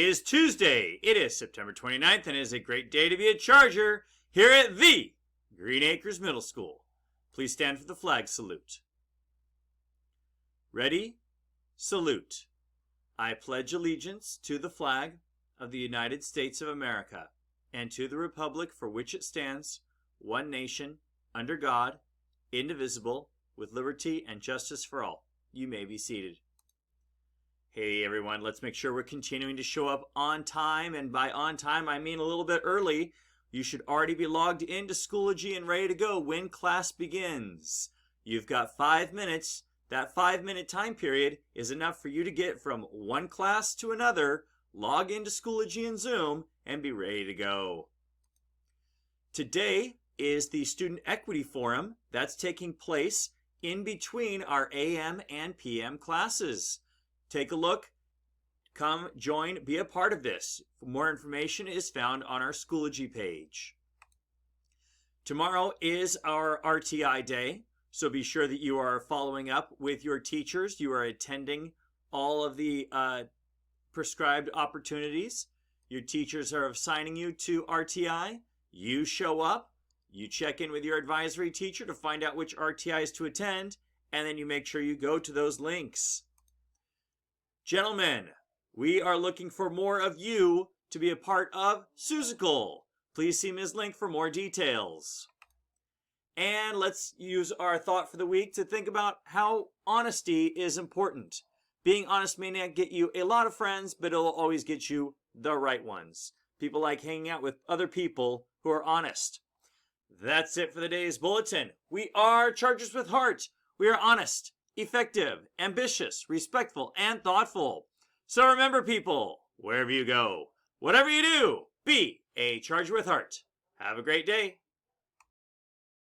is Tuesday. It is September 29th and it is a great day to be a Charger here at the Green Acres Middle School. Please stand for the flag salute. Ready? Salute. I pledge allegiance to the flag of the United States of America and to the republic for which it stands, one nation, under God, indivisible, with liberty and justice for all. You may be seated. Hey everyone, let's make sure we're continuing to show up on time, and by on time I mean a little bit early. You should already be logged into Schoology and ready to go when class begins. You've got 5 minutes. That 5-minute time period is enough for you to get from one class to another, log into Schoology and Zoom, and be ready to go. Today is the Student Equity Forum that's taking place in between our AM and PM classes. Take a look, come join, be a part of this. More information is found on our Schoology page. Tomorrow is our RTI day, so be sure that you are following up with your teachers. You are attending all of the prescribed opportunities. Your teachers are assigning you to RTI. You show up, you check in with your advisory teacher to find out which RTIs to attend, and then you make sure you go to those links. Gentlemen, we are looking for more of you to be a part of Susical. Please see Ms. Link for more details. And let's use our thought for the week to think about how honesty is important. Being honest may not get you a lot of friends, but it'll always get you the right ones. People like hanging out with other people who are honest. That's it for the day's bulletin. We are Chargers with Heart. We are honest, effective, ambitious, respectful, and thoughtful. So remember, people, wherever you go, whatever you do, be a Charger with Heart. Have a great day.